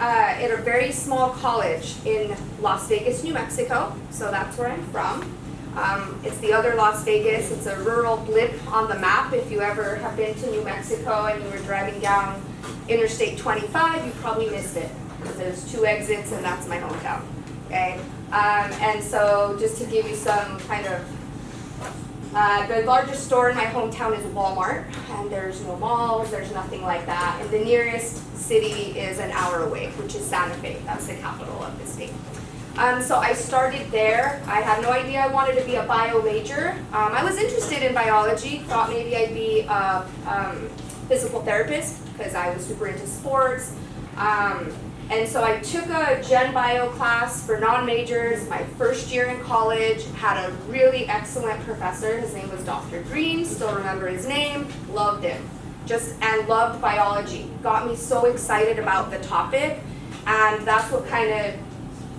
at a very small college in Las Vegas, New Mexico. So that's where I'm from. It's the other Las Vegas. It's a rural blip on the map. If you ever have been to New Mexico and you were driving down Interstate 25, you probably missed it. There's 2 exits and that's my hometown. Okay, and so just to give you some kind of, the largest store in my hometown is Walmart, and there's no malls, there's nothing like that. And the nearest city is an hour away, which is Santa Fe. That's the capital of the state. So I started there. I had no idea I wanted to be a bio major. I was interested in biology, thought maybe I'd be a physical therapist because I was super into sports. And so I took a Gen Bio class for non-majors my first year in college, had a really excellent professor. His name was Dr. Green, still remember his name, loved him. And loved biology. Got me so excited about the topic, and that's what kind of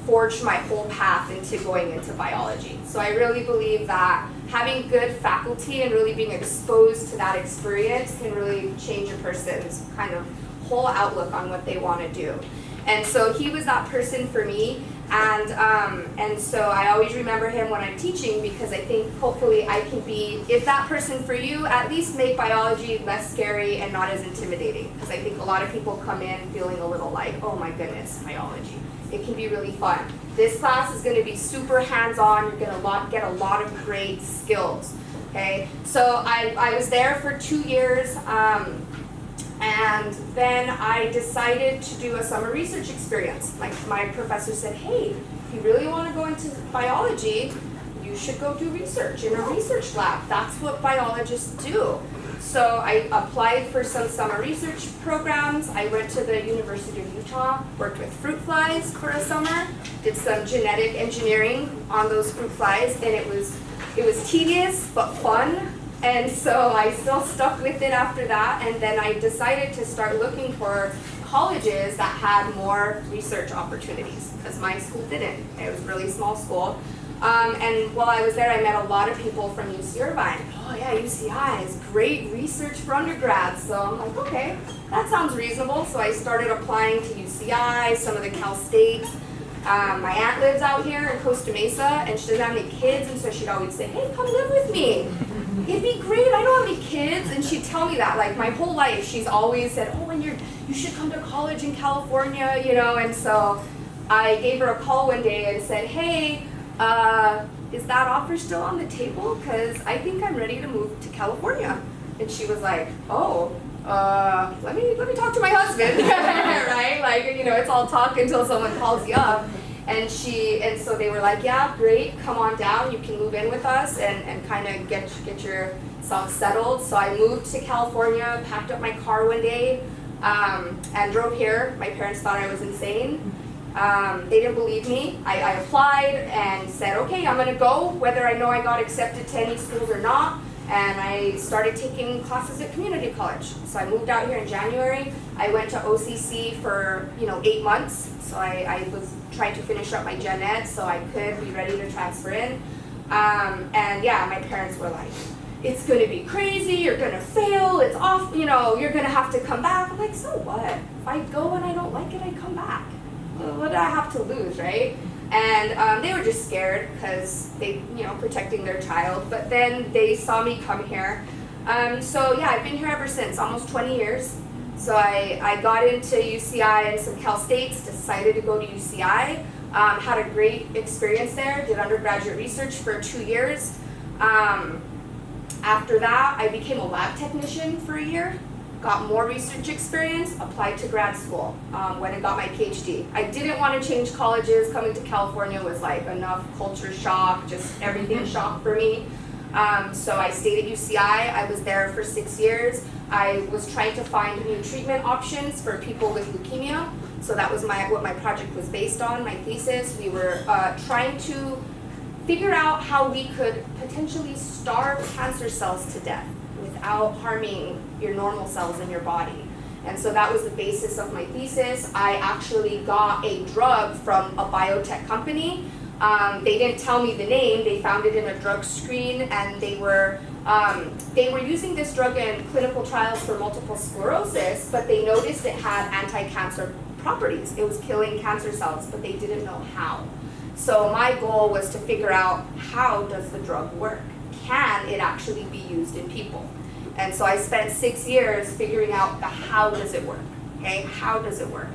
forged my whole path into going into biology. So I really believe that having good faculty and really being exposed to that experience can really change a person's kind of whole outlook on what they want to do. And so he was that person for me, and so I always remember him when I'm teaching, because I think hopefully I can be, if that person for you, at least make biology less scary and not as intimidating. Because I think a lot of people come in feeling a little like, oh my goodness, biology. It can be really fun. This class is going to be super hands-on. You're going to get a lot of great skills. Okay, so I was there for 2 years. And then I decided to do a summer research experience. Like my professor said, hey, if you really want to go into biology, you should go do research in a research lab. That's what biologists do. So I applied for some summer research programs. I went to the University of Utah, worked with fruit flies for a summer, did some genetic engineering on those fruit flies, and it was tedious but fun. And so I still stuck with it after that, and then I decided to start looking for colleges that had more research opportunities, because my school didn't. It was a really small school. And while I was there, I met a lot of people from UC Irvine. Oh yeah, UCI is great research for undergrads. So I'm like, okay, that sounds reasonable. So I started applying to UCI, some of the Cal States. My aunt lives out here in Costa Mesa, and she doesn't have any kids, and so she'd always say, hey, come live with me. It'd be great, I don't have any kids. And she'd tell me that, like my whole life, she's always said, oh, you should come to college in California, you know. And so I gave her a call one day and said, hey, is that offer still on the table? Because I think I'm ready to move to California. And she was like, oh, let me talk to my husband, right? Like, you know, it's all talk until someone calls you up. And so they were like, yeah, great, come on down, you can move in with us and kind of get yourself settled. So I moved to California, packed up my car one day, and drove here. My parents thought I was insane. They didn't believe me. I applied and said, okay, I'm gonna go, whether I know I got accepted to any schools or not. And I started taking classes at community college. So I moved out here in January. I went to OCC for 8 months. So I was trying to finish up my gen ed so I could be ready to transfer in. And yeah, my parents were like, it's gonna be crazy, you're gonna fail, it's off, you're gonna have to come back. I'm like, so what? If I go and I don't like it, I come back. Well, what do I have to lose, right? And they were just scared because they, protecting their child. But then they saw me come here. So yeah, I've been here ever since, almost 20 years. So I got into UCI and some Cal States, decided to go to UCI, had a great experience there, did undergraduate research for 2 years. After that, I became a lab technician for a year, got more research experience, applied to grad school, went and got my PhD. I didn't want to change colleges. Coming to California was like enough culture shock, just everything shock for me. So I stayed at UCI. I was there for 6 years. I was trying to find new treatment options for people with leukemia. So that was what my project was based on, my thesis. We were trying to figure out how we could potentially starve cancer cells to death without harming your normal cells in your body. And so that was the basis of my thesis. I actually got a drug from a biotech company. They didn't tell me the name. They found it in a drug screen, and they were using this drug in clinical trials for multiple sclerosis, but they noticed it had anti-cancer properties. It was killing cancer cells, but they didn't know how. So my goal was to figure out, how does the drug work? Can it actually be used in people? And so I spent 6 years figuring out the how does it work, okay? How does it work?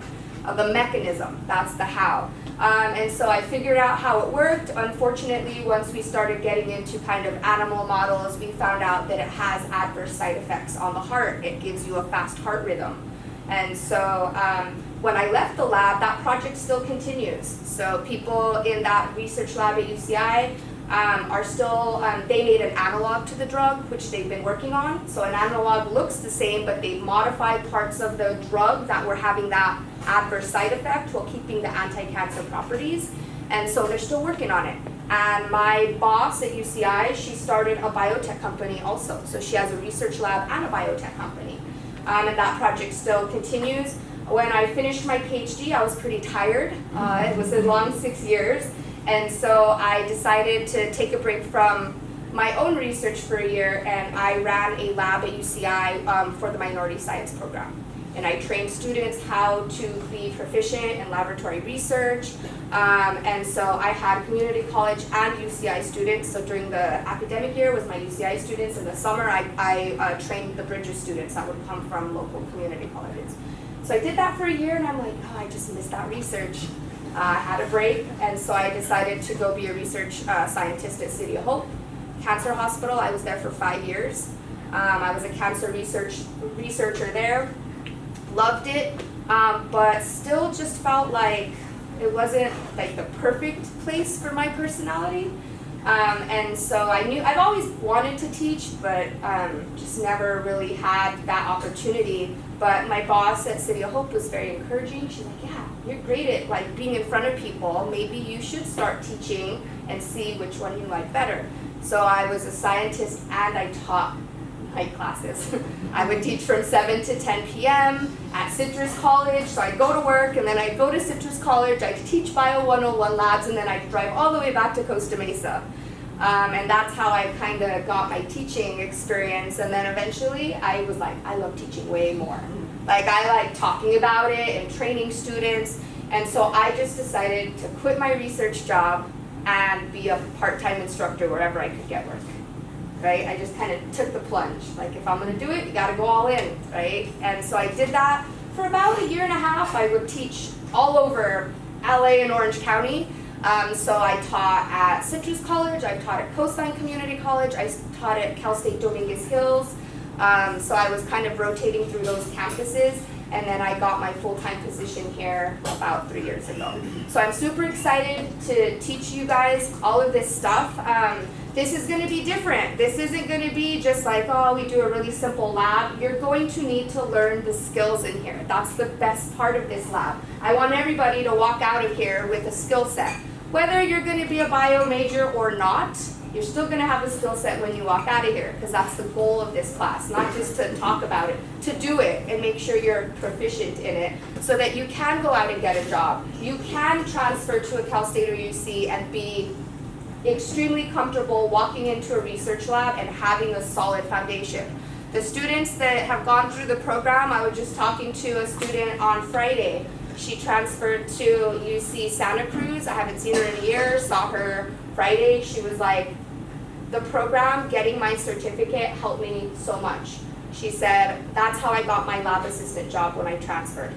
The mechanism, that's the how. And so I figured out how it worked. Unfortunately, once we started getting into kind of animal models, we found out that it has adverse side effects on the heart. It gives you a fast heart rhythm. And so when I left the lab, that project still continues. So people in that research lab at UCI are still, they made an analog to the drug, which they've been working on. So an analog looks the same, but they've modified parts of the drug that were having that adverse side effect while keeping the anti-cancer properties. And so they're still working on it. And my boss at UCI, she started a biotech company also. So she has a research lab and a biotech company. And that project still continues. When I finished my PhD, I was pretty tired. It was a long 6 years. And so I decided to take a break from my own research for a year, and I ran a lab at UCI for the minority science program. And I trained students how to be proficient in laboratory research. And so I had community college and UCI students. So during the academic year with my UCI students, in the summer I trained the Bridges students that would come from local community colleges. So I did that for a year, and I'm like, oh, I just missed that research. I had a break, and so I decided to go be a research scientist at City of Hope Cancer Hospital. I was there for 5 years. I was a cancer researcher there. Loved it, but still just felt like it wasn't like the perfect place for my personality. And so I knew I've always wanted to teach, but just never really had that opportunity. But my boss at City of Hope was very encouraging. She's like, yeah, you're great at like being in front of people. Maybe you should start teaching and see which one you like better. So I was a scientist and I taught night classes. I would teach from 7 to 10 p.m. at Citrus College. So I'd go to work, and then I'd go to Citrus College, I'd teach Bio 101 labs, and then I'd drive all the way back to Costa Mesa. And that's how I kind of got my teaching experience. And then eventually I was like, I love teaching way more. Like I like talking about it and training students. And so I just decided to quit my research job and be a part-time instructor wherever I could get work. Right? I just kind of took the plunge. Like if I'm gonna do it, you gotta go all in, right? And so I did that for about 1.5 years. I would teach all over LA and Orange County. So I taught at Citrus College, I taught at Coastline Community College, I taught at Cal State Dominguez Hills. So I was kind of rotating through those campuses, and then I got my full-time position here about 3 years ago. So I'm super excited to teach you guys all of this stuff. This is going to be different. This isn't going to be just like, oh, we do a really simple lab. You're going to need to learn the skills in here. That's the best part of this lab. I want everybody to walk out of here with a skill set. Whether you're going to be a bio major or not, you're still going to have a skill set when you walk out of here, because that's the goal of this class, not just to talk about it, to do it and make sure you're proficient in it so that you can go out and get a job. You can transfer to a Cal State or UC and be extremely comfortable walking into a research lab and having a solid foundation. The students that have gone through the program, I was just talking to a student on Friday. She transferred to UC Santa Cruz. I haven't seen her in a year, saw her Friday. She was like, the program, getting my certificate helped me so much. She said, that's how I got my lab assistant job when I transferred.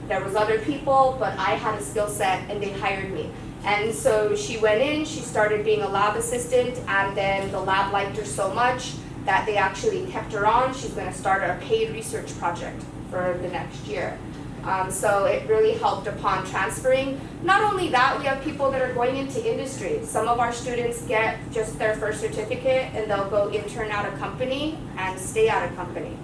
There was other people, but I had a skill set and they hired me. And so she went in, she started being a lab assistant, and then the lab liked her so much that they actually kept her on. She's going to start a paid research project for the next year. So it really helped upon transferring. Not only that, we have people that are going into industry. Some of our students get just their first certificate and they'll go intern at a company and stay at a company.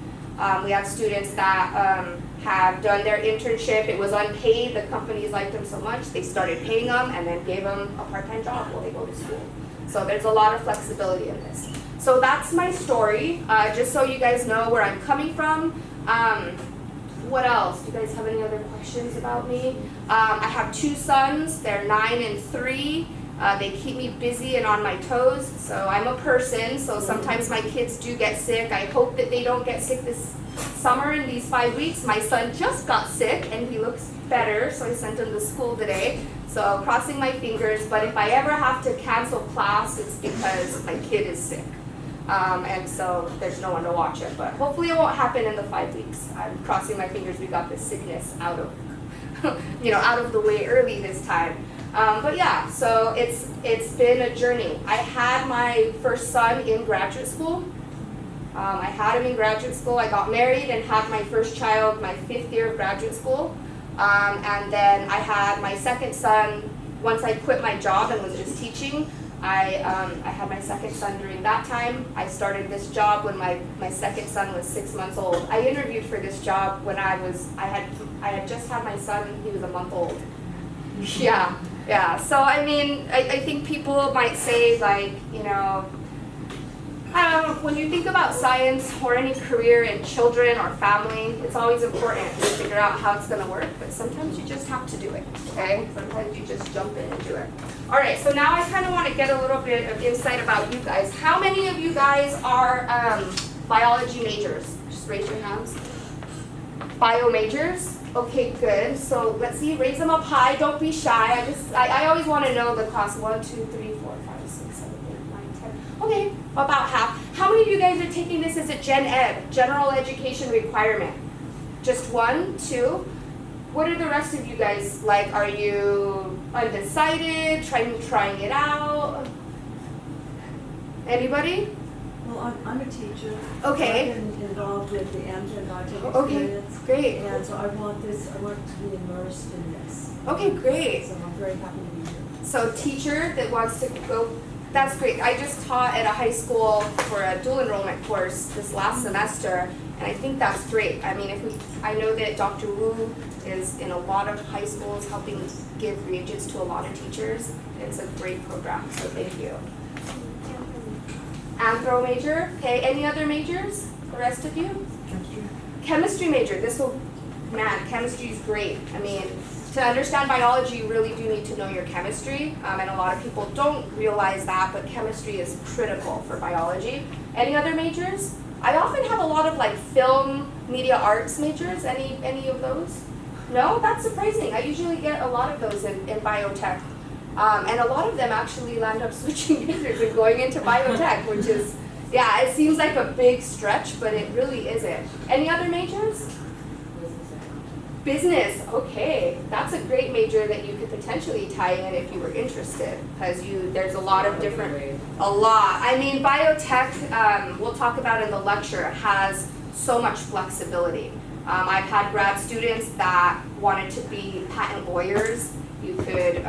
We have students that have done their internship. It was unpaid. The companies liked them so much, they started paying them and then gave them a part-time job while they go to school. So there's a lot of flexibility in this. So that's my story, just so you guys know where I'm coming from. What else? Do you guys have any other questions about me? I have 2 sons. They're 9 and 3. They keep me busy and on my toes. So I'm a person, so sometimes my kids do get sick. I hope that they don't get sick this summer in these 5 weeks. My son just got sick and he looks better, so I sent him to school today. So crossing my fingers, but if I ever have to cancel class, it's because my kid is sick. And so there's no one to watch it, but hopefully it won't happen in the 5 weeks. I'm crossing my fingers we got this sickness out of, out of the way early this time. But yeah, so it's been a journey. I had my first son in graduate school. I had him in graduate school. I got married and had my first child my 5th year of graduate school. And then I had my second son once I quit my job and was just teaching. I had my second son during that time. I started this job when my second son was 6 months old. I interviewed for this job when I had just had my son, he was a month old. Yeah. So I mean, I think people might say like, I don't know, when you think about science or any career in children or family, it's always important to figure out how it's going to work, but sometimes you just have to do it, okay? Sometimes you just jump in and do it. All right, so now I kind of want to get a little bit of insight about you guys. How many of you guys are biology majors? Just raise your hands. Bio majors? Okay, good. So let's see, raise them up high, don't be shy. I always want to know the class. 1, 2, 3, 4, 5, 6, 7, 8, 9, 10. Okay, about half. How many of you guys are taking this as a Gen Ed, general education requirement? Just 1, 2? What are the rest of you guys like? Are you undecided, trying it out? Anybody? Well, I'm a teacher. Okay. I've been involved with the Amgen Logic Okay, experience. great. And so I want to be immersed in this. Okay, great. So I'm very happy to be here. So teacher that wants to go, that's great. I just taught at a high school for a dual enrollment course this last semester, and I think that's great. I mean, I know that Dr. Wu is in a lot of high schools helping give reagents to a lot of teachers. It's a great program, so thank you. Anthro major, okay, any other majors, the rest of you? Chemistry major, chemistry is great. I mean, to understand biology, you really do need to know your chemistry, and a lot of people don't realize that, but chemistry is critical for biology. Any other majors? I often have a lot of like film, media arts majors, any of those? No, that's surprising. I usually get a lot of those in biotech. And a lot of them actually land up switching majors and going into biotech, which is, yeah, it seems like a big stretch, but it really isn't. Any other majors? Business, okay. That's a great major that you could potentially tie in if you were interested, because there's a lot of different, I mean, biotech, we'll talk about in the lecture, has so much flexibility. I've had grad students that wanted to be patent lawyers. You could,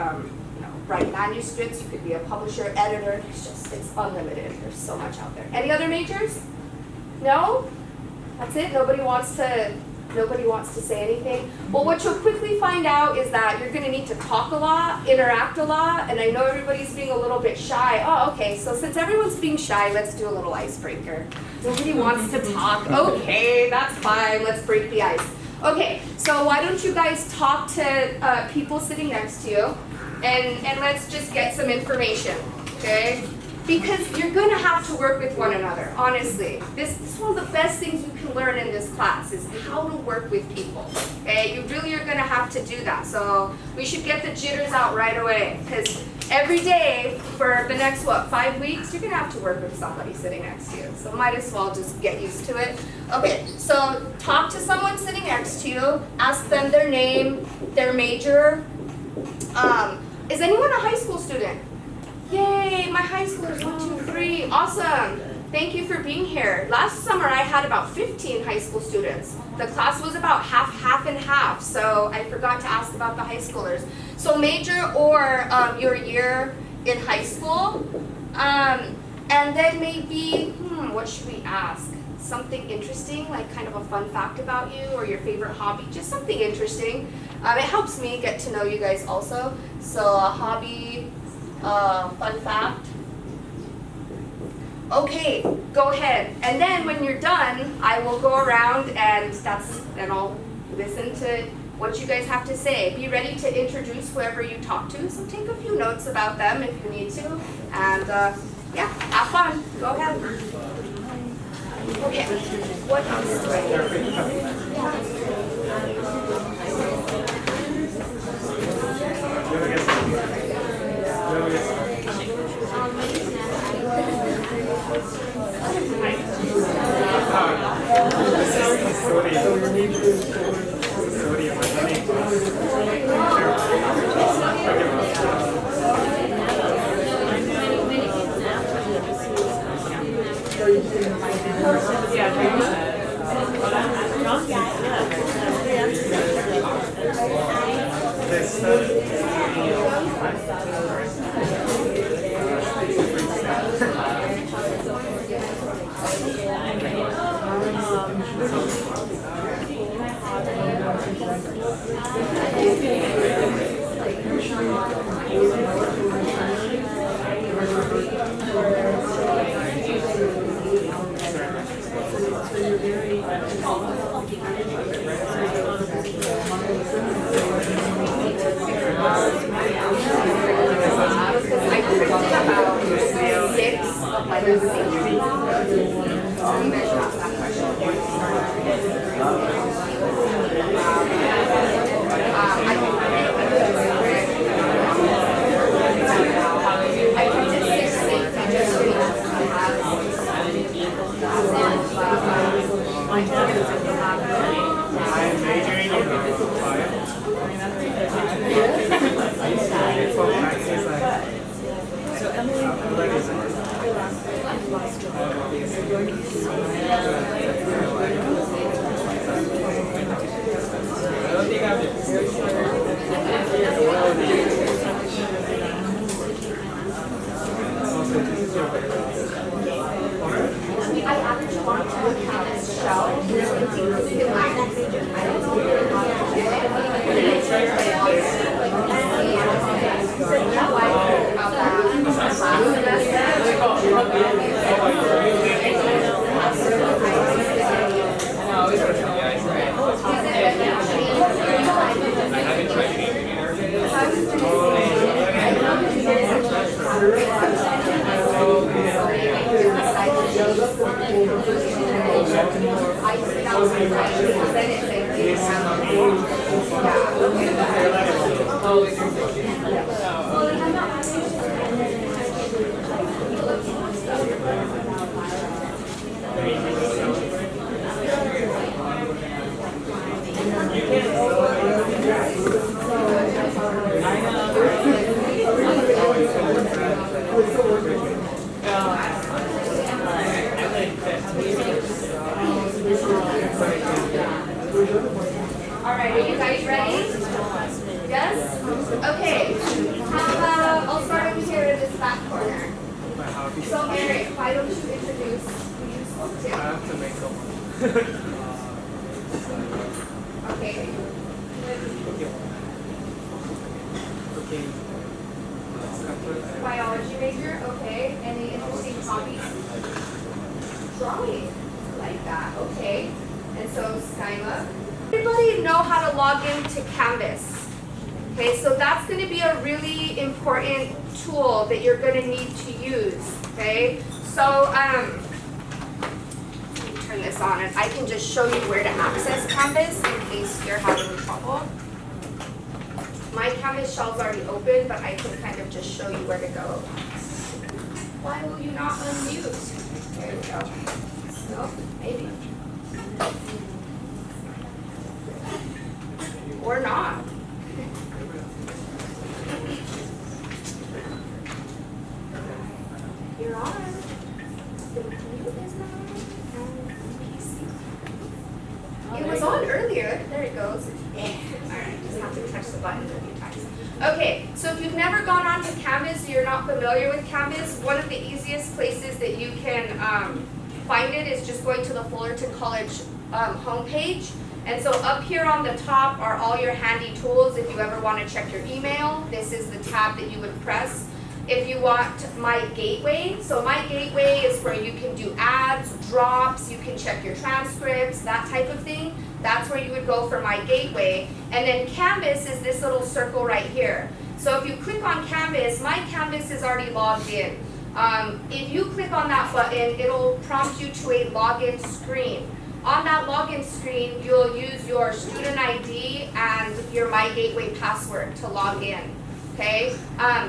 write manuscripts, you could be a publisher, editor, it's unlimited. There's so much out there. Any other majors? No? That's it? Nobody wants to say anything? Well, what you'll quickly find out is that you're gonna need to talk a lot, interact a lot, and I know everybody's being a little bit shy. Oh, okay, so since everyone's being shy, let's do a little icebreaker. Nobody wants to talk. Okay, that's fine, let's break the ice. Okay, so why don't you guys talk to people sitting next to you, and let's just get some information, okay? Because you're going to have to work with one another, honestly. This is one of the best things you can learn in this class is how to work with people, okay? You really are going to have to do that. So we should get the jitters out right away, because every day for the next, 5 weeks, you're going to have to work with somebody sitting next to you. So might as well just get used to it. Okay, so talk to someone sitting next to you, ask them their name, their major. Is anyone a high school student? Yay, my high schoolers, 1, 2, 3, awesome. Thank you for being here. Last summer I had about 15 high school students. The class was about half and half, so I forgot to ask about the high schoolers. So major or your year in high school, and then maybe, what should we ask? Something interesting, like kind of a fun fact about you or your favorite hobby, just something interesting. It helps me get to know you guys also. So a hobby, fun fact. Okay, go ahead. And then when you're done, I will go around and I'll listen to what you guys have to say. Be ready to introduce whoever you talk to. So take a few notes about them if you need to. And yeah, have fun. Go ahead. Okay, what else do I I printed about 6 of like the safety laws. You guys should ask that question. I printed 6 safety just so you I'm majoring in bio. For practice, So Emily, what is it? I've lost your I don't think I actually want to have this shell. It's included in my message. I don't know if you're allowed to do it, but it's very so now I think about that last Alright, are you guys ready? Yes? Okay. How about, I'll start over here in this back corner. my hobby. So Eric, why don't you introduce who you spoke I to? have to make up. Okay. Okay. Biology major, okay. Any interesting hobbies? Drawing. I like that, okay. And so Skyla. Everybody know how to log into Canvas. Okay, so that's going to be a really important tool that you're going to need to use. Okay, so let me turn this on and I can just show you where to access Canvas in case you're having trouble. My Canvas shell's already open, but I can kind of just show you where to go. Why will you not unmute? There you go. No, maybe. Or not. You're on. The mute is not on. It was on earlier. There it goes. Yeah. Alright, just have to touch the button a few times. Okay, so if you've never gone onto Canvas, you're not familiar with Canvas, one of the easiest places that you can find it is just going to the Fullerton College homepage. And so up here on the top are all your handy tools. If you ever want to check your email, this is the tab that you would press. If you want My Gateway, so My Gateway is where you can do ads, drops, you can check your transcripts, that type of thing. That's where you would go for My Gateway. And then Canvas is this little circle right here. So if you click on Canvas, My Canvas is already logged in. If you click on that button, it'll prompt you to a login screen. On that login screen, you'll use your student ID and your My Gateway password to log in. Okay,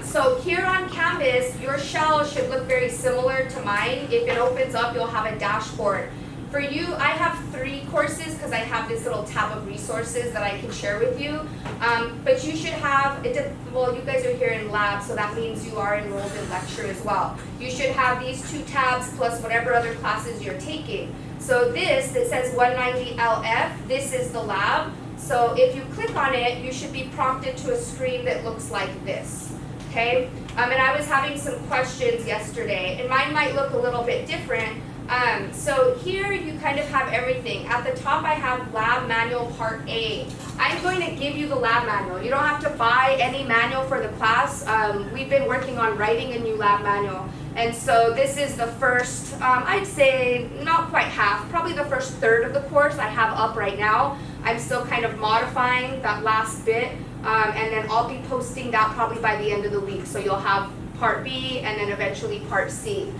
so here on Canvas, your shell should look very similar to mine. If it opens up, you'll have a dashboard. For you, I have 3 courses because I have this little tab of resources that I can share with you. But you should have, well, you guys are here in lab, so that means you are enrolled in lecture as well. You should have these 2 tabs plus whatever other classes you're taking. So this that says 190 LF, this is the lab. So if you click on it, you should be prompted to a screen that looks like this, okay? And I was having some questions yesterday, and mine might look a little bit different. So here you kind of have everything. At the top I have Lab Manual Part A. I'm going to give you the lab manual. You don't have to buy any manual for the class. We've been working on writing a new lab manual. And so this is the first, I'd say not quite half, probably the first third of the course I have up right now. I'm still kind of modifying that last bit, and then I'll be posting that probably by the end of the week. So you'll have Part B and then eventually Part C.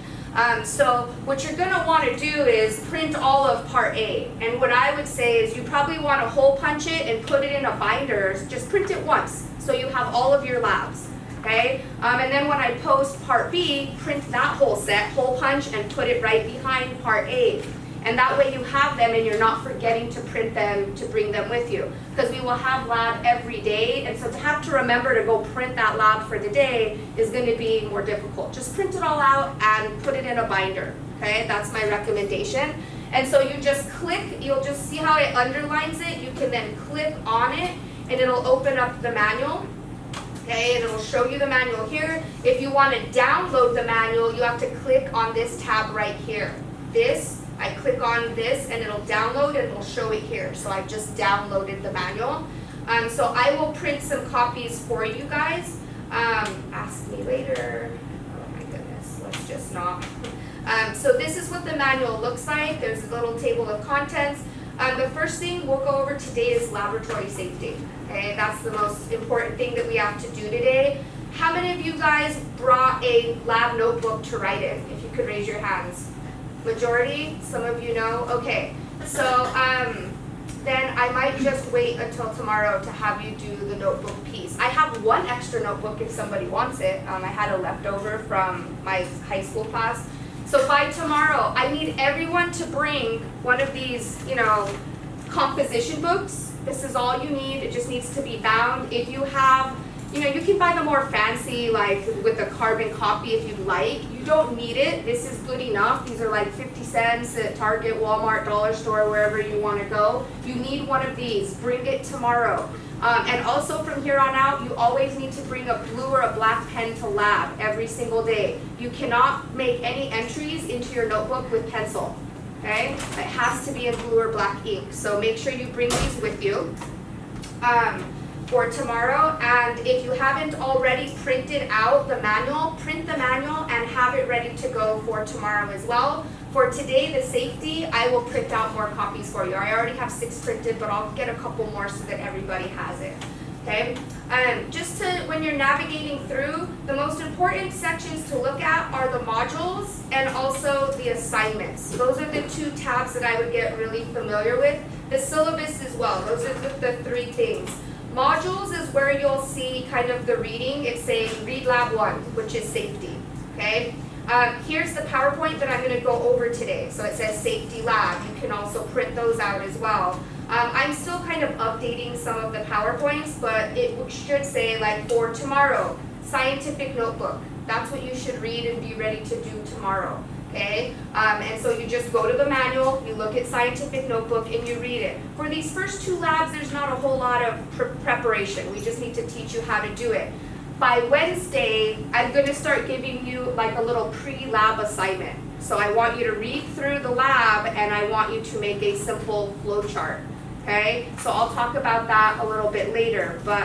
So what you're going to want to do is print all of Part A. And what I would say is you probably want to hole punch it and put it in a binder. Just print it once so you have all of your labs. Okay? And then when I post Part B, print that whole set, hole punch, and put it right behind Part A. And that way you have them and you're not forgetting to print them to bring them with you. Because we will have lab every day, and so to have to remember to go print that lab for the day is going to be more difficult. Just print it all out and put it in a binder. Okay, that's my recommendation. And so you just click, you'll just see how it underlines it. You can then click on it and it'll open up the manual. Okay, and it'll show you the manual here. If you want to download the manual, you have to click on this tab right here. I click on this and it'll download and it'll show it here. So I just downloaded the manual. So I will print some copies for you guys. Ask me later. Oh my goodness, let's just not. So this is what the manual looks like. There's a little table of contents. The first thing we'll go over today is laboratory safety. Okay, that's the most important thing that we have to do today. How many of you guys brought a lab notebook to write in? If you could raise your hands. Majority? Some of you know? Okay. So then I might just wait until tomorrow to have you do the notebook piece. I have one extra notebook if somebody wants it. I had a leftover from my high school class. So by tomorrow, I need everyone to bring one of these, composition books. This is all you need. It just needs to be bound. If you have, you can buy the more fancy, like with a carbon copy if you'd like. You don't need it. This is good enough. These are like 50 cents at Target, Walmart, Dollar Store, wherever you want to go. You need one of these. Bring it tomorrow. And also from here on out, you always need to bring a blue or a black pen to lab every single day. You cannot make any entries into your notebook with pencil. Okay? It has to be in blue or black ink. So make sure you bring these with you for tomorrow. And if you haven't already printed out the manual, print the manual and have it ready to go for tomorrow as well. For today, the safety, I will print out more copies for you. I already have 6 printed, but I'll get a couple more so that everybody has it. Okay? Just when you're navigating through, the most important sections to look at are the modules and also the assignments. Those are the 2 tabs that I would get really familiar with. The syllabus as well. Those are the 3 things. Modules is where you'll see kind of the reading. It's saying read lab 1, which is safety. Okay? Here's the PowerPoint that I'm going to go over today. So it says safety lab. You can also print those out as well. I'm still kind of updating some of the PowerPoints, but it should say like for tomorrow, scientific notebook. That's what you should read and be ready to do tomorrow. Okay? And so you just go to the manual, you look at scientific notebook, and you read it. For these first 2 labs, there's not a whole lot of preparation. We just need to teach you how to do it. By Wednesday, I'm going to start giving you like a little pre-lab assignment. So I want you to read through the lab and I want you to make a simple flow chart. Okay? So I'll talk about that a little bit later. But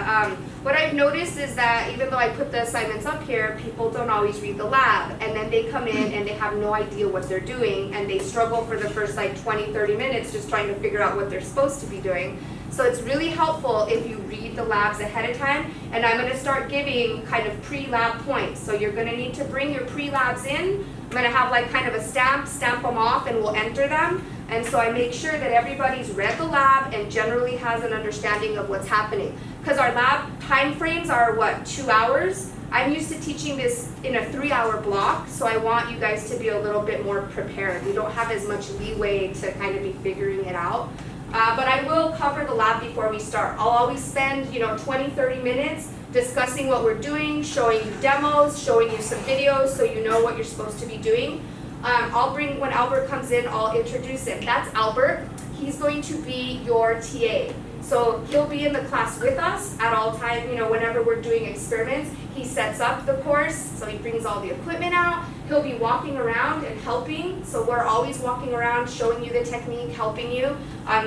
what I've noticed is that even though I put the assignments up here, people don't always read the lab. And then they come in and they have no idea what they're doing and they struggle for the first like 20, 30 minutes just trying to figure out what they're supposed to be doing. So it's really helpful if you read the labs ahead of time, and I'm going to start giving kind of pre-lab points. So you're going to need to bring your pre-labs in. I'm going to have like kind of a stamp them off, and we'll enter them. And so I make sure that everybody's read the lab and generally has an understanding of what's happening. Because our lab time frames are 2 hours? I'm used to teaching this in a 3-hour block, so I want you guys to be a little bit more prepared. We don't have as much leeway to kind of be figuring it out. But I will cover the lab before we start. I'll always spend 20, 30 minutes discussing what we're doing, showing you demos, showing you some videos so you know what you're supposed to be doing. When Albert comes in, I'll introduce him. That's Albert. He's going to be your TA. So he'll be in the class with us at all time, whenever we're doing experiments. He sets up the course, so he brings all the equipment out. He'll be walking around and helping, so we're always walking around showing you the technique, helping you.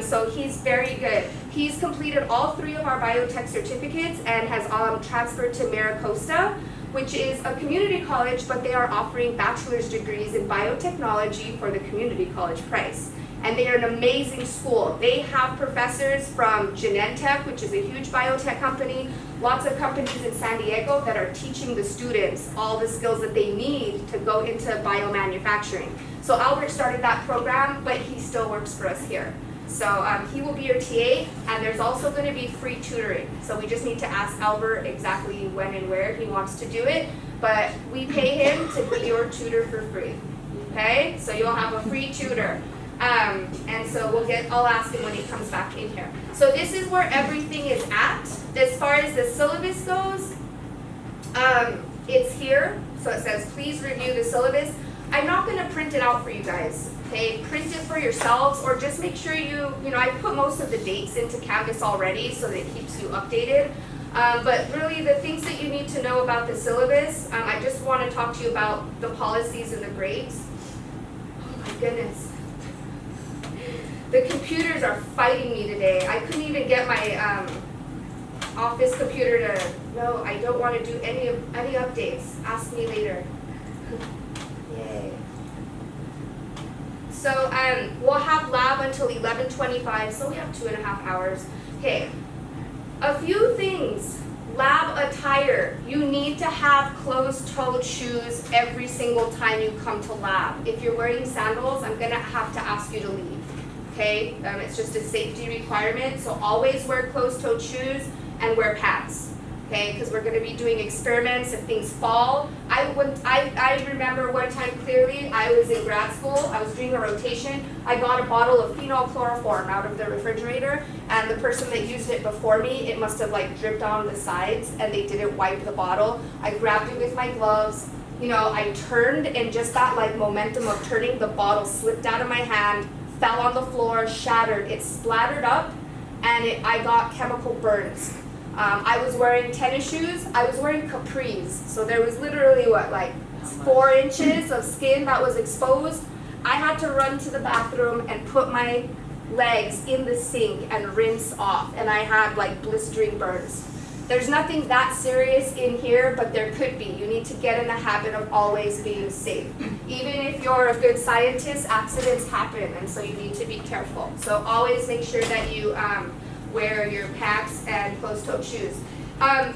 So he's very good. He's completed all 3 of our biotech certificates and has transferred to Maricosta, which is a community college, but they are offering bachelor's degrees in biotechnology for the community college price. And they are an amazing school. They have professors from Genentech, which is a huge biotech company, lots of companies in San Diego that are teaching the students all the skills that they need to go into biomanufacturing. So Albert started that program, but he still works for us here. So he will be your TA, and there's also going to be free tutoring. So we just need to ask Albert exactly when and where he wants to do it, but we pay him to be your tutor for free. Okay? So you'll have a free tutor. And so I'll ask him when he comes back in here. So this is where everything is at. As far as the syllabus goes, it's here. So it says, please review the syllabus. I'm not going to print it out for you guys. Okay, print it for yourselves, or just make sure I put most of the dates into Canvas already so that it keeps you updated. But really the things that you need to know about the syllabus, I just want to talk to you about the policies and the grades. Oh my goodness. The computers are fighting me today. I couldn't even get my office computer to, no, I don't want to do any updates. Ask me later. Yay. So we'll have lab until 11:25, so we have 2.5 hours. Okay, a few things. Lab attire. You need to have closed-toed shoes every single time you come to lab. If you're wearing sandals, I'm going to have to ask you to leave. Okay, it's just a safety requirement, so always wear closed-toed shoes and wear pants, okay, because we're going to be doing experiments. If things fall, I remember one time clearly, I was in grad school, I was doing a rotation, I got a bottle of phenol chloroform out of the refrigerator, and the person that used it before me, it must have dripped down the sides, and they didn't wipe the bottle. I grabbed it with my gloves, I turned, and just that momentum of turning, the bottle slipped out of my hand, fell on the floor, shattered, it splattered up, and I got chemical burns. I was wearing tennis shoes, I was wearing capris, so there was literally 4 inches of skin that was exposed. I had to run to the bathroom and put my legs in the sink and rinse off, and I had blistering burns. There's nothing that serious in here, but there could be. You need to get in the habit of always being safe. Even if you're a good scientist, accidents happen, and so you need to be careful. So always make sure that you wear your pants and closed-toed shoes.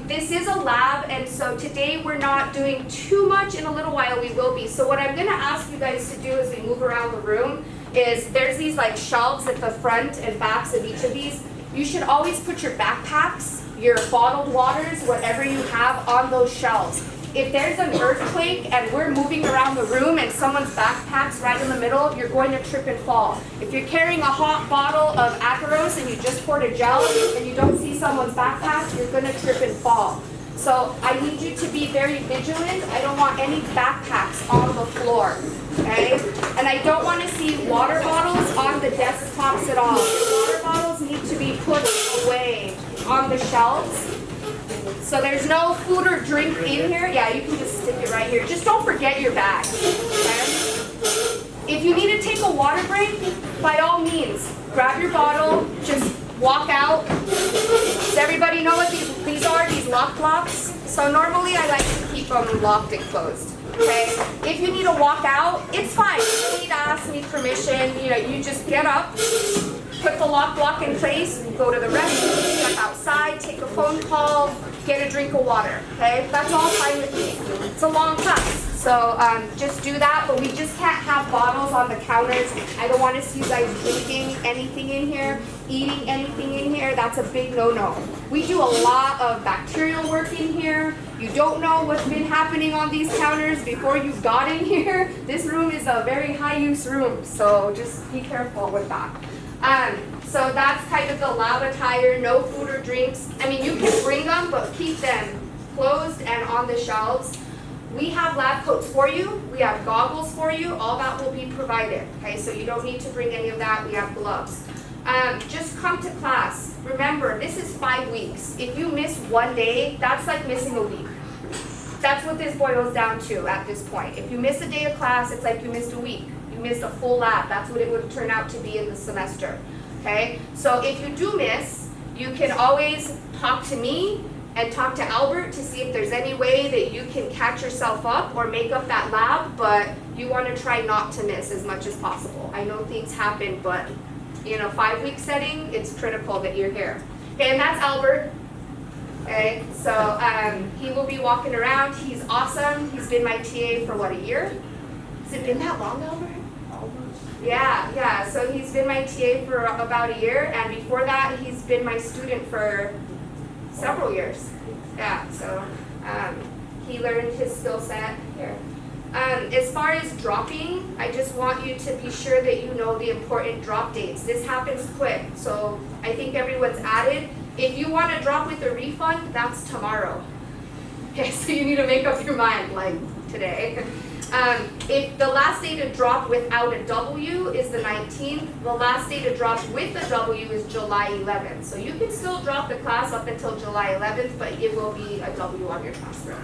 This is a lab, and so today we're not doing too much. In a little while we will be. So what I'm going to ask you guys to do as we move around the room is there's these shelves at the front and backs of each of these. You should always put your backpacks, your bottled waters, whatever you have on those shelves. If there's an earthquake and we're moving around the room and someone's backpack's right in the middle, you're going to trip and fall. If you're carrying a hot bottle of Acaros and you just poured a gel and you don't see someone's backpack, you're going to trip and fall. So I need you to be very vigilant. I don't want any backpacks on the floor, okay? And I don't want to see water bottles on the desktops at all. Your water bottles need to be put away on the shelves. So there's no food or drink in here. Yeah, you can just stick it right here. Just don't forget your bag, okay? If you need to take a water break, by all means, grab your bottle, just walk out. Does everybody know what these are, these lock blocks? So normally I like to keep them locked and closed, okay? If you need to walk out, it's fine. You don't need to ask me permission. You just get up, put the lock block in place, go to the restroom, step outside, take a phone call, get a drink of water, okay? That's all fine with me. It's a long class, so just do that, but we just can't have bottles on the counters. I don't want to see you guys drinking anything in here, eating anything in here. That's a big no-no. We do a lot of bacterial work in here. You don't know what's been happening on these counters before you got in here. This room is a very high-use room, so just be careful with that. So that's kind of the lab attire, no food or drinks. I mean, you can bring them, but keep them closed and on the shelves. We have lab coats for you. We have goggles for you. All that will be provided, okay? So you don't need to bring any of that. We have gloves. Just come to class. remember, this is 5 weeks. If you miss one day, that's like missing a week. That's what this boils down to at this point. If you miss a day of class, it's like you missed a week. You missed a full lab. That's what it would turn out to be in the semester. Okay? So if you do miss, you can always talk to me and talk to Albert to see if there's any way that you can catch yourself up or make up that lab, but you want to try not to miss as much as possible. I know things happen, but in a 5-week setting, it's critical that you're here. Okay, and that's Albert. Okay, so he will be walking around. He's awesome. He's been my TA for what, a year? Has it been that long, Albert? Yeah, so he's been my TA for about a year, and before that, he's been my student for several years. Yeah, so he learned his skill set here. As far as dropping, I just want you to be sure that you know the important drop dates. This happens quick, so I think everyone's added. If you want to drop with a refund, that's tomorrow. Okay, so you need to make up your mind, like today. If the last day to drop without a W is the 19th, the last day to drop with a W is July 11th. So you can still drop the class up until July 11th, but it will be a W on your transcript.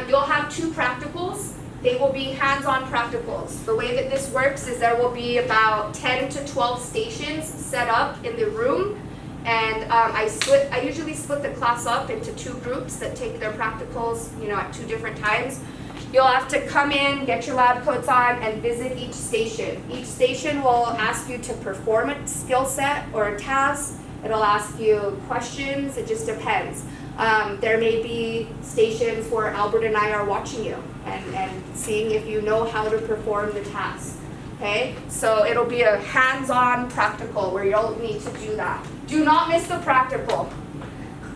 You'll have 2 practicals. They will be hands-on practicals. The way that this works is there will be about 10 to 12 stations set up in the room, and I usually split the class up into 2 groups that take their practicals, at 2 different times. You'll have to come in, get your lab coats on, and visit each station. Each station will ask you to perform a skill set or a task. It'll ask you questions. It just depends. There may be stations where Albert and I are watching you and seeing if you know how to perform the task. Okay? So it'll be a hands-on practical where you'll need to do that. Do not miss the practical.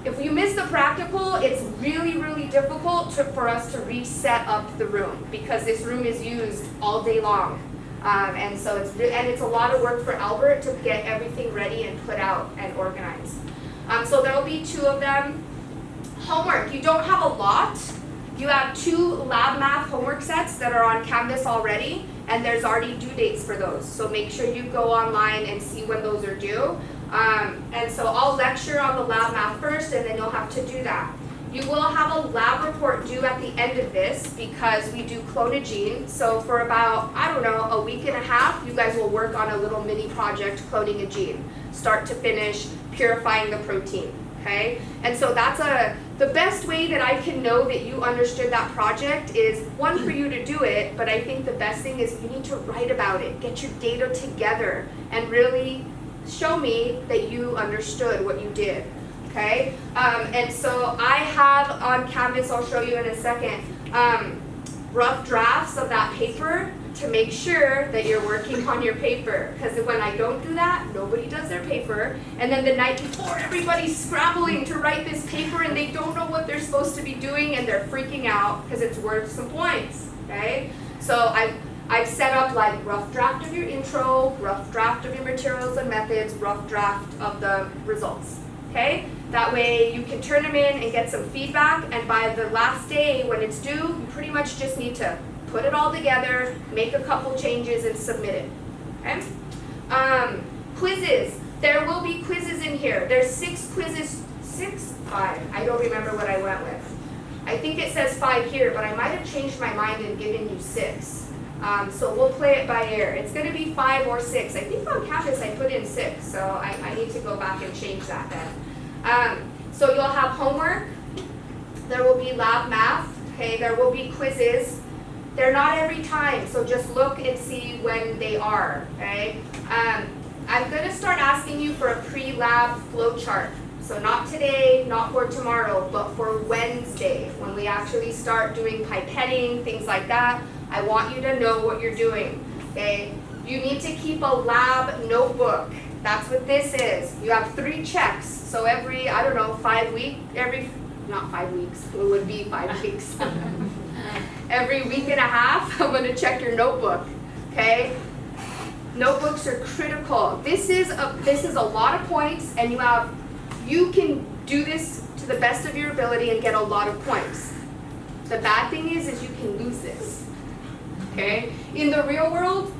If you miss the practical, it's really, really difficult for us to reset up the room because this room is used all day long. And so it's a lot of work for Albert to get everything ready and put out and organized. So there'll be 2 of them. Homework, you don't have a lot. You have 2 lab math homework sets that are on Canvas already, and there's already due dates for those. So make sure you go online and see when those are due. And so I'll lecture on the lab math first, and then you'll have to do that. You will have a lab report due at the end of this because we do clone a gene. So for about, a week and a half, you guys will work on a little mini project cloning a gene, start to finish, purifying the protein. Okay, and so that's the best way that I can know that you understood that project is, 1, for you to do it, but I think the best thing is you need to write about it, get your data together, and really show me that you understood what you did. Okay, and so I have on Canvas, I'll show you in a second, rough drafts of that paper to make sure that you're working on your paper, because when I don't do that, nobody does their paper, and then the night before everybody's scrambling to write this paper and they don't know what they're supposed to be doing and they're freaking out because it's worth some points. Okay, so I've set up like rough draft of your intro, rough draft of your materials and methods, rough draft of the results. Okay, that way you can turn them in and get some feedback, and by the last day when it's due, you pretty much just need to put it all together, make a couple changes, and submit it. Okay? Quizzes. There will be quizzes in here. There's 6 quizzes, 5. I don't remember what I went with. I think it says 5 here, but I might have changed my mind and given you 6. So we'll play it by ear. It's going to be 5 or 6. I think on Canvas I put in 6, so I need to go back and change that then. So you'll have homework. There will be lab math. Okay, there will be quizzes. They're not every time, so just look and see when they are. Okay. I'm going to start asking you for a pre-lab flow chart. So not today, not for tomorrow, but for Wednesday, when we actually start doing pipetting, things like that. I want you to know what you're doing, okay? You need to keep a lab notebook. That's what this is. You have 3 checks. So every, 5 weeks, not 5 weeks, it would be 5 weeks. Every week and a half, I'm going to check your notebook, okay? Notebooks are critical. This is a lot of points, and you can do this to the best of your ability and get a lot of points. The bad thing is you can lose this, okay? In the real world,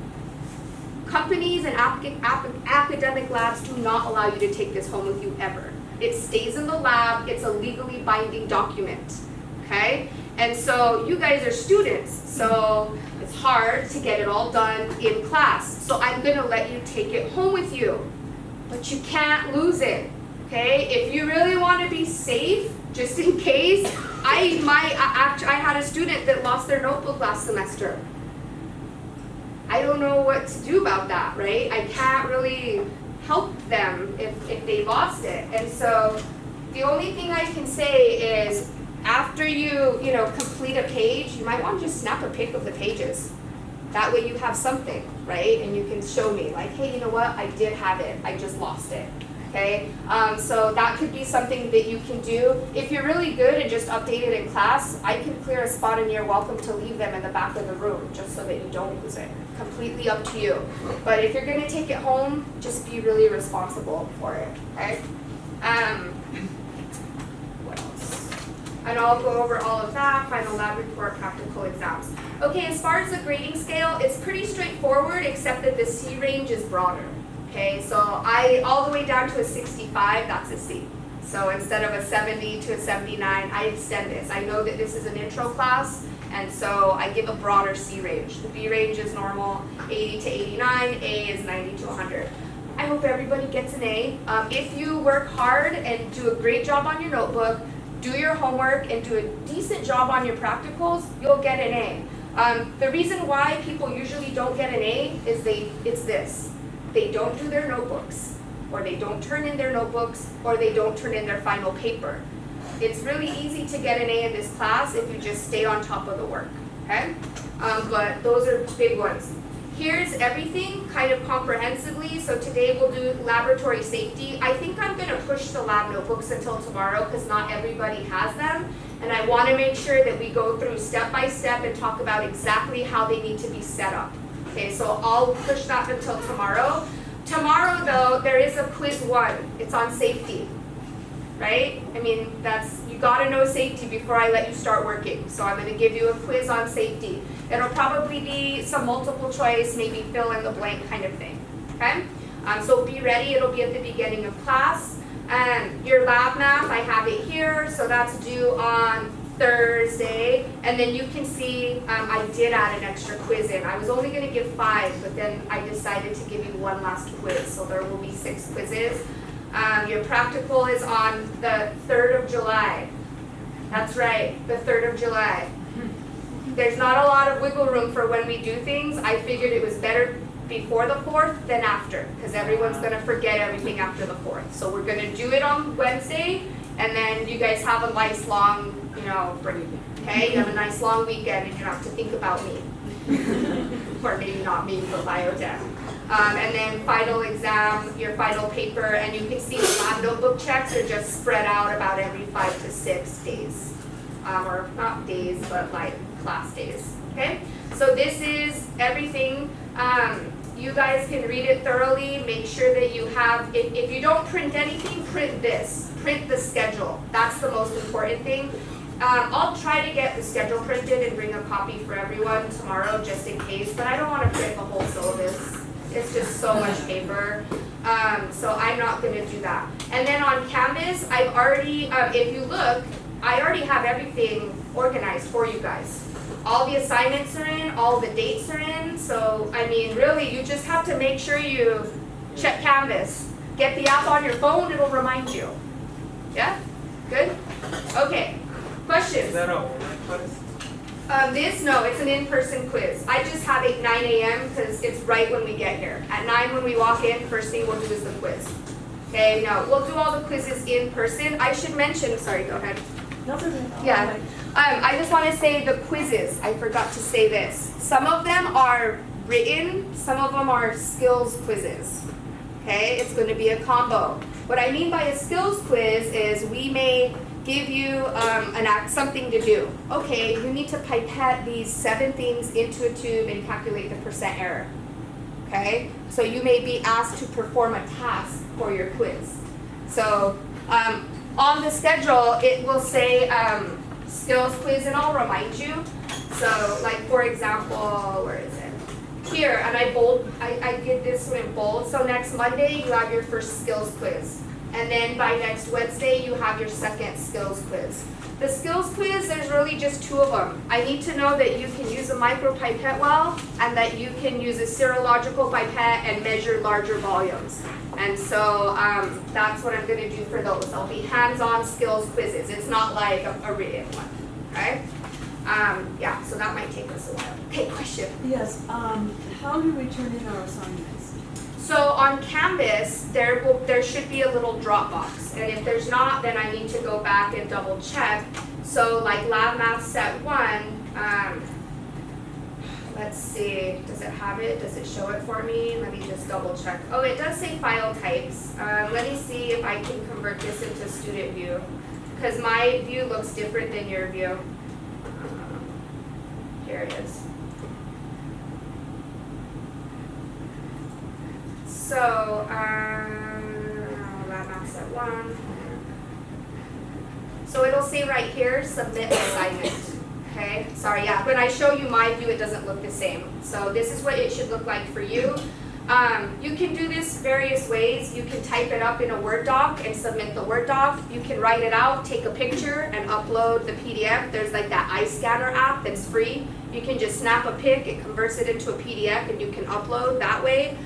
Companies and academic labs do not allow you to take this home with you ever. It stays in the lab, it's a legally binding document, okay? And so you guys are students, so it's hard to get it all done in class. So I'm gonna let you take it home with you, but you can't lose it, okay? If you really wanna be safe, just in case, I had a student that lost their notebook last semester. I don't know what to do about that, right? I can't really help them if they lost it. And so the only thing I can say is after you complete a page, you might want to just snap a pic of the pages. That way you have something, right? And you can show me like, hey, you know what? I did have it. I just lost it. Okay, so that could be something that you can do. If you're really good and just update it in class, I can clear a spot and you're welcome to leave them in the back of the room just so that you don't lose it. Completely up to you. But if you're gonna take it home, just be really responsible for it, okay? What else? And I'll go over all of that, final lab report, practical exams. Okay, as far as the grading scale, it's pretty straightforward except that the C range is broader. Okay, so all the way down to a 65, that's a C. So instead of a 70 to a 79, I extend this. I know that this is an intro class, and so I give a broader C range. The B range is normal, 80 to 89, A is 90 to 100. I hope everybody gets an A. If you work hard and do a great job on your notebook, do your homework, and do a decent job on your practicals, you'll get an A. The reason why people usually don't get an A is it's this. They don't do their notebooks, or they don't turn in their notebooks, or they don't turn in their final paper. It's really easy to get an A in this class if you just stay on top of the work, okay? But those are big ones. Here's everything kind of comprehensively. So today we'll do laboratory safety. I think I'm gonna push the lab notebooks until tomorrow because not everybody has them. And I wanna make sure that we go through step by step and talk about exactly how they need to be set up. Okay, so I'll push that until tomorrow. Tomorrow though, there is a quiz 1. It's on safety, right? I mean, you gotta know safety before I let you start working. So I'm gonna give you a quiz on safety. It'll probably be some multiple choice, maybe fill in the blank kind of thing, okay? So be ready, it'll be at the beginning of class. And your lab math, I have it here, so that's due on Thursday, and then you can see I did add an extra quiz in. I was only going to give 5, but then I decided to give you one last quiz, so there will be 6 quizzes. Your practical is on the 3rd of July. That's right, the 3rd of July. There's not a lot of wiggle room for when we do things. I figured it was better before the 4th than after, because everyone's going to forget everything after the 4th. So we're going to do it on Wednesday, and then you guys have a nice long break, okay? You have a nice long weekend and you don't have to think about me. Or maybe not me, but biotech. And then final exam, your final paper, and you can see the lab notebook checks are just spread out about every 5 to 6 days. Or not days, but like class days, okay? So this is everything. You guys can read it thoroughly. Make sure that you have, if you don't print anything, print this. Print the schedule. That's the most important thing. I'll try to get the schedule printed and bring a copy for everyone tomorrow just in case, but I don't want to print the whole syllabus. It's just so much paper. So I'm not going to do that. And then on Canvas, I've already, if you look, I already have everything organized for you guys. All the assignments are in, all the dates are in, so I mean really you just have to make sure you check Canvas. Get the app on your phone, it'll remind you. Yeah? Good? Okay. Questions? Is that a online quiz? No, it's an in-person quiz. I just have it 9 a.m. because it's right when we get here. At 9 when we walk in, first thing we'll do is the quiz. Okay, no, we'll do all the quizzes in person. I should mention, sorry, go ahead. Yeah. I just want to say the quizzes. I forgot to say this. Some of them are written, some of them are skills quizzes. Okay, it's going to be a combo. What I mean by a skills quiz is we may give you something to do. Okay, you need to pipette these 7 things into a tube and calculate the percent error. Okay, so you may be asked to perform a task for your quiz. So on the schedule, it will say skills quiz, and I'll remind you. So like for example, where is it? here, and I did this one in bold. So next Monday, you have your first skills quiz. And then by next Wednesday, you have your second skills quiz. The skills quiz, there's really just two of them. I need to know that you can use a micropipette well, and that you can use a serological pipette and measure larger volumes. And so that's what I'm gonna do for those. They'll be hands-on skills quizzes. It's not like a written one, okay? Yeah, so that might take us a while. Okay, question. Yes, how do we turn in our assignments? So on Canvas, there should be a little drop box, and if there's not, then I need to go back and double check. So like Lab Math Set 1, let's see, does it have it? Does it show it for me? Let me just double check. Oh, it does say file types. Let me see if I can convert this into student view, because my view looks different than your view. Here it is. So, Lab Math Set 1. So it'll say right here, submit assignment. Okay, sorry, yeah, when I show you my view, it doesn't look the same. So this is what it should look like for you. You can do this various ways. You can type it up in a Word doc and submit the Word doc. You can write it out, take a picture, and upload the PDF. There's like that iScanner app that's free. You can just snap a pic, it converts it into a PDF, and you can upload that way.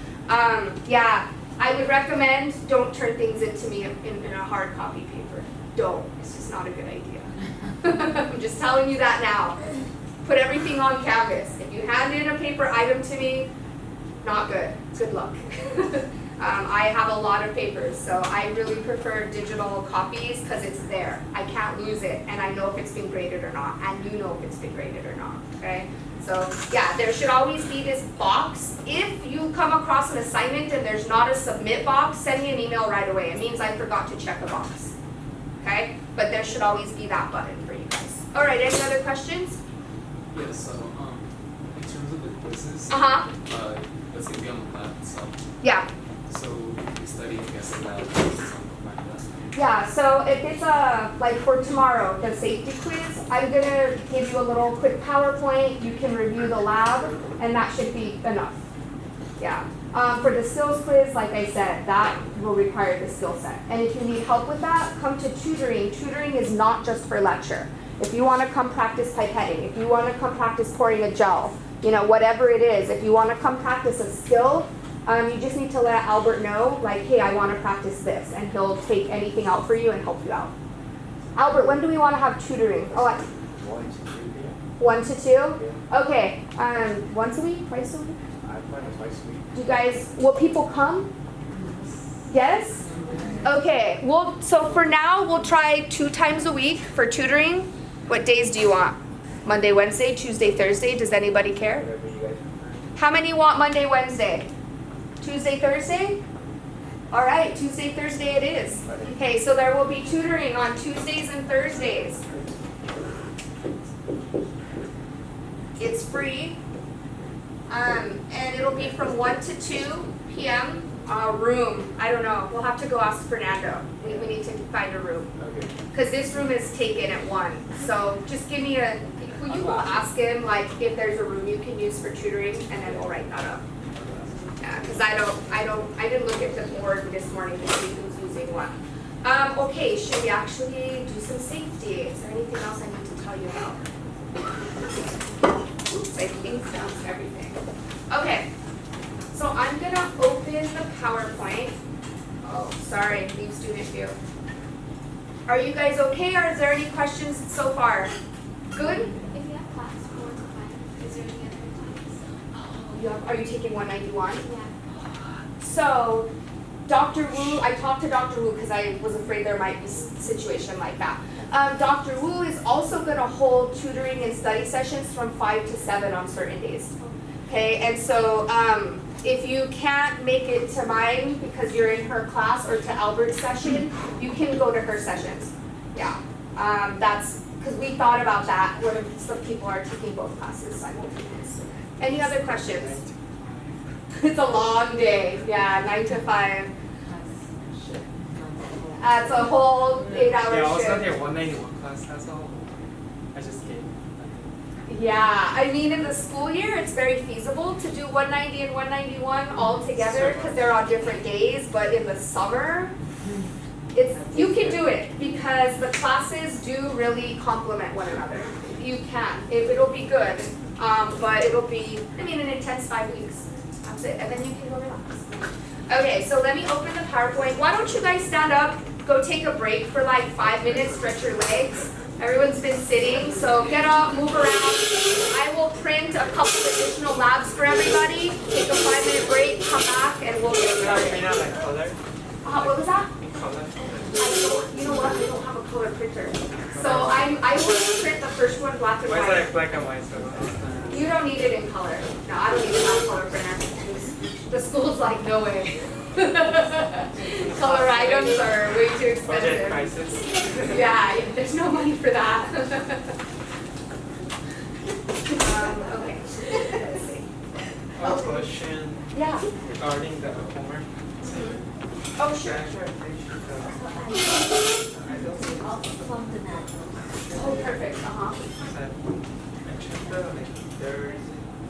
Yeah, I would recommend don't turn things into me in a hard copy paper. Don't. It's just not a good idea. I'm just telling you that now. Put everything on Canvas. If you hand in a paper item to me, not good. Good luck. I have a lot of papers, so I really prefer digital copies because it's there. I can't lose it, and I know if it's been graded or not, and you know if it's been graded or not, okay? So yeah, there should always be this box. If you come across an assignment and there's not a submit box, send me an email right away. It means I forgot to check a box, okay? But there should always be that button for you guys. All right, any other questions? Yes, so in terms of the quizzes, let's say we on the lab itself. Yeah. So we study, I guess, lab or something like that. Yeah, so if it's like for tomorrow, the safety quiz, I'm gonna give you a little quick PowerPoint, you can review the lab, and that should be enough. Yeah, for the skills quiz, like I said, that will require the skill set. And if you need help with that, come to tutoring. Tutoring is not just for lecture. If you wanna come practice pipetting, if you wanna come practice pouring a gel, you know, whatever it is, if you wanna come practice a skill, you just need to let Albert know, like, hey, I want to practice this, and he'll take anything out for you and help you out. Albert, when do we want to have tutoring? Oh, 1 to 2 p.m. 1 to 2? Yeah. Okay, once a week, twice a week? I plan it twice a week. Do you guys, will people come? Yes? Okay, well, so for now, we'll try 2 times a week for tutoring. What days do you want? Monday, Wednesday, Tuesday, Thursday? Does anybody care? Whatever you guys prefer. How many want Monday, Wednesday? Tuesday, Thursday? All right, Tuesday, Thursday it is. Okay, so there will be tutoring on Tuesdays and Thursdays. It's free. And it'll be from 1 to 2 p.m. Room, I don't know. We'll have to go ask Fernando. We need to find a room. Okay. Because this room is taken at 1. So just give me a, will you go ask him like if there's a room you can use for tutoring, and then we'll write that up. Yeah, because I didn't look at the board this morning to see who's using what. Okay, should we actually do some safety? Is there anything else I need to tell you about? Oops, I think that's everything. Okay, so I'm gonna open the PowerPoint. Oh, sorry, leave student view. Are you guys okay, or is there any questions so far? Good? If you have class 4 to 5, is there any other times? Are you taking 191? Yeah. So, Dr. Wu, I talked to Dr. Wu because I was afraid there might be a situation like that. Dr. Wu is also going to hold tutoring and study sessions from 5 to 7 on certain days. Okay, and so if you can't make it to mine because you're in her class or to Albert's session, you can go to her sessions. Yeah, that's because we thought about that. What if some people are taking both classes simultaneously? Any other questions? It's a long day. Yeah, 9 to 5. That's a whole 8-hour Yeah, I was shift. not there 191 class, that's all. I just came. Yeah, I mean, in the school year, it's very feasible to do 190 and 191 all together because they're on different days, but in the summer, you can do it because the classes do really complement one another. You can. It'll be good, but it'll be, I mean, an intense 5 weeks. That's it, and then you can go relax. Okay, so let me open the PowerPoint. Why don't you guys stand up, go take a break for like 5 minutes, stretch your legs. Everyone's been sitting, so get up, move around. I will print a couple additional labs for everybody. Take a 5-minute break, come back, and we'll get started. like color? What was that? In color? You know what? We don't have a color printer. So I will print the first one black and Mine's white. like black and white, so. You don't need it in color. No, I don't even have a color printer. The school's like, no way. Color items are way too Budget expensive. prices. Yeah, there's no money for that. Okay, let's see. Question Yeah. regarding the homework. Oh, sure, sure. I'll plump the net. Oh, perfect, uh-huh.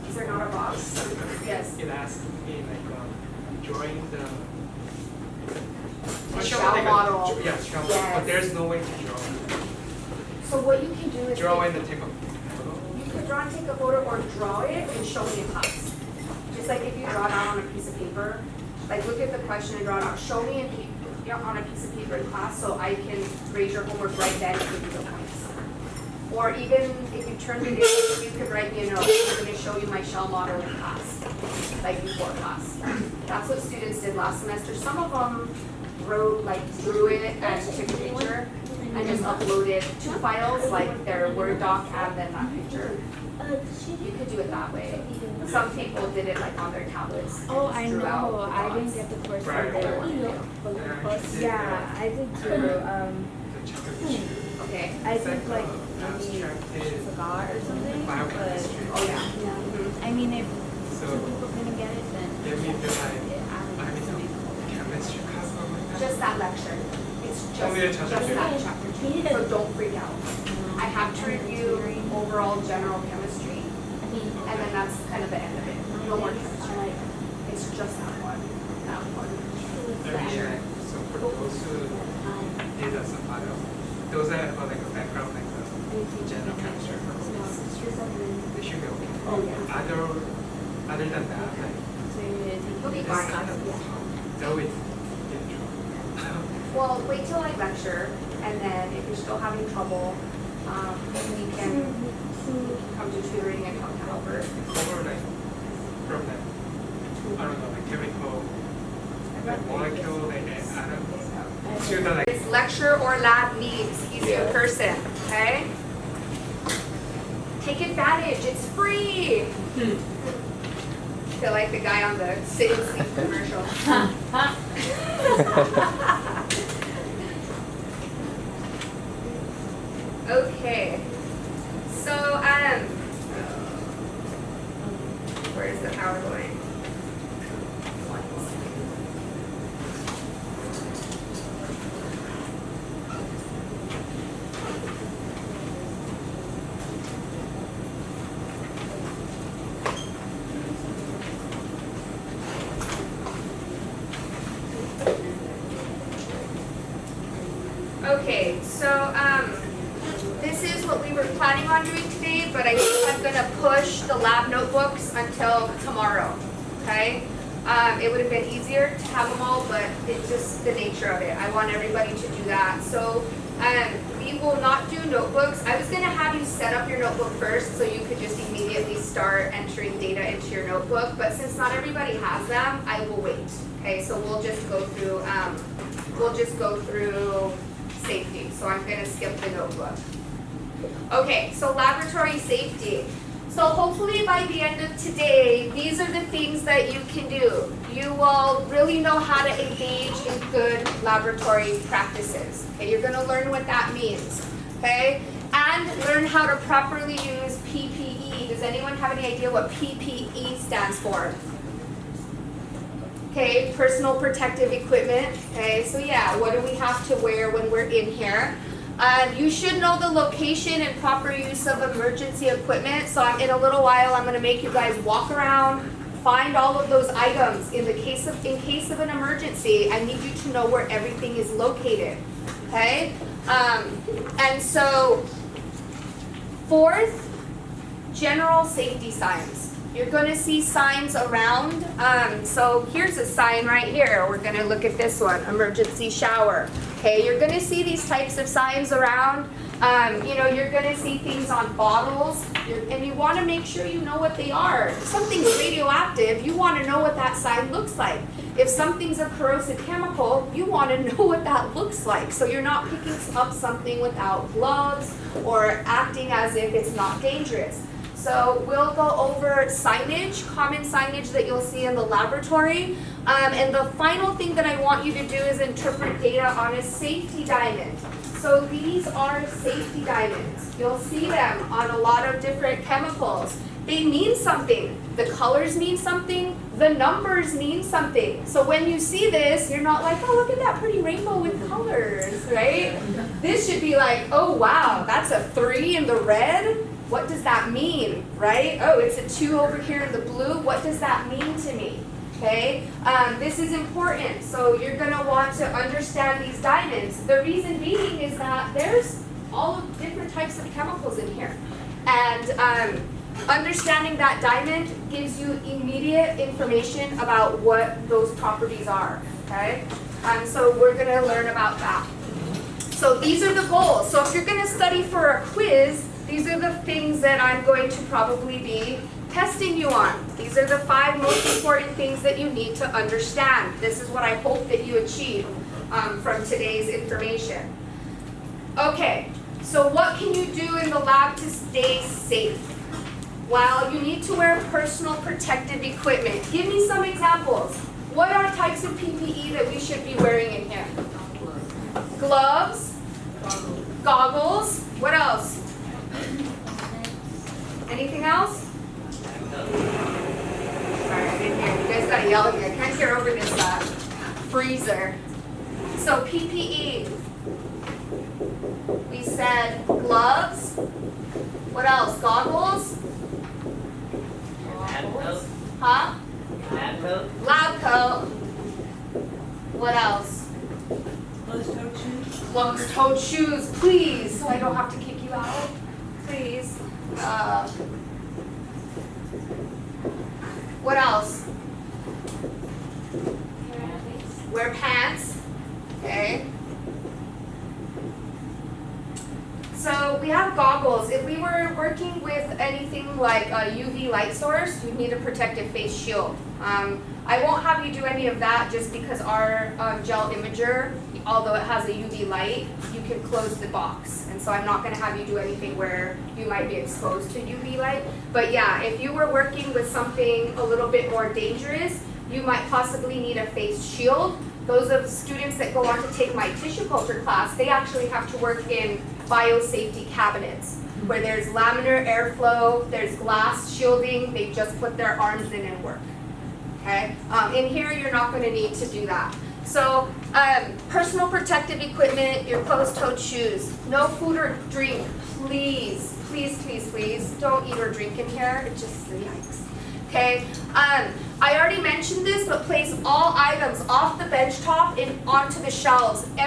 Is there not a box? Yes. It asks me like drawing the shell model. Yeah, shell model. Yes. But there's no way to draw. So what you can do is Draw in the take a photo. you could draw and take a photo or draw it and show me in class. Just like if you draw it out on a piece of paper, like look at the question and draw it out. Show me on a piece of paper in class so I can grade your homework right then and give you the points. Or even if you turned it in, you could write me a note. I'm going to show you my shell model in class, like before class. That's what students did last semester. Some of them drew it and took a picture and just uploaded 2 files, like their Word doc and then that picture. You could do it that way. Some people did it like on their tablets. Oh, I drew out know. the I didn't dots. get the course Right. right there. Yeah, I did too. Okay. I think like maybe abstracted forgot or something. But biochemistry. Oh yeah. I mean, if So some people couldn't get it, then give me the like it added I mean something. chemistry class or like that. Just that lecture. It's just, Only a chapter two. that chapter 2. So don't freak out. I have to review overall general chemistry, and then that's kind of the end of it. No more chemistry. It's just that one. That one. Every year. So for those who did a bio, those that have like a background like the general chemistry, they should be okay. Oh yeah. Other than that, like You'll be it's fine. kind of that would get in trouble. Well, wait till I lecture, and then if you're still having trouble, we can come to tutoring and come to helper. Or like from that, I don't know, like chemical, like molecule, like atoms, to the like. It's lecture or lab needs. He's in person, okay? Take advantage. It's free. Feel like the guy on the Sitting Sleep commercial. Okay. So, where's the power going? Okay, so this is what we were planning on doing today, but I think I'm gonna push the lab notebooks until tomorrow, okay? It would have been easier to have them all, but it's just the nature of it. I want everybody to do that. So we will not do notebooks. I was gonna have you set up your notebook first so you could just immediately start entering data into your notebook, but since not everybody has them, I will wait. Okay, so we'll just go through safety. So I'm gonna skip the notebook. Okay, so laboratory safety. So hopefully by the end of today, these are the things that you can do. You will really know how to engage in good laboratory practices. Okay, you're gonna learn what that means, okay? And learn how to properly use PPE. Does anyone have any idea what PPE stands for? Okay, personal protective equipment. Okay, so yeah, what do we have to wear when we're in here? You should know the location and proper use of emergency equipment. So in a little while, I'm gonna make you guys walk around, find all of those items. In case of an emergency, I need you to know where everything is located, okay? And so, fourth, general safety signs. You're gonna see signs around. So here's a sign right here. We're gonna look at this one, emergency shower. Okay, you're gonna see these types of signs around. You're gonna see things on bottles, and you wanna make sure you know what they are. If something's radioactive, you wanna know what that sign looks like. If something's a corrosive chemical, you wanna know what that looks like. So you're not picking up something without gloves or acting as if it's not dangerous. So we'll go over signage, common signage that you'll see in the laboratory. And the final thing that I want you to do is interpret data on a safety diamond. So these are safety diamonds. You'll see them on a lot of different chemicals. They mean something. The colors mean something. The numbers mean something. So when you see this, you're not like, oh, look at that pretty rainbow with colors, right? This should be like, oh, wow, that's a 3 in the red. What does that mean, right? Oh, it's a 2 over here in the blue. What does that mean to me? Okay, this is important. So you're gonna want to understand these diamonds. The reason being is that there's all of different types of chemicals in here. And understanding that diamond gives you immediate information about what those properties are, okay? So we're gonna learn about that. So these are the goals. So if you're gonna study for a quiz, these are the things that I'm going to probably be testing you on. These are the 5 most important things that you need to understand. This is what I hope that you achieve from today's information. Okay, so what can you do in the lab to stay safe? Well, you need to wear personal protective equipment. Give me some examples. What are types of PPE that we should be wearing in here? Gloves, goggles, what else? Anything else? Sorry, I didn't hear. You guys gotta yell at me. I can't hear over this freezer. So PPE. We said gloves. What else? Goggles? Lab coat. Huh? Lab coat. Lab coat. What else? Closed-toed shoes. Closed-toed shoes, please, so I don't have to kick you out. Please. What else? Wear pants. Okay. So we have goggles. If we were working with anything like a UV light source, you'd need a protective face shield. I won't have you do any of that just because our gel imager, although it has a UV light, you can close the box. And so I'm not gonna have you do anything where you might be exposed to UV light. But yeah, if you were working with something a little bit more dangerous, you might possibly need a face shield. Those of students that go on to take my tissue culture class, they actually have to work in biosafety cabinets where there's laminar airflow, there's glass shielding, they just put their arms in and work. Okay? In here, you're not going to need to do that. So, personal protective equipment, your closed-toed shoes, no food or drink, please, please, please, please, don't eat or drink in here. It just, yikes. Okay? I already mentioned this, but place all items off the bench top and onto the shelves.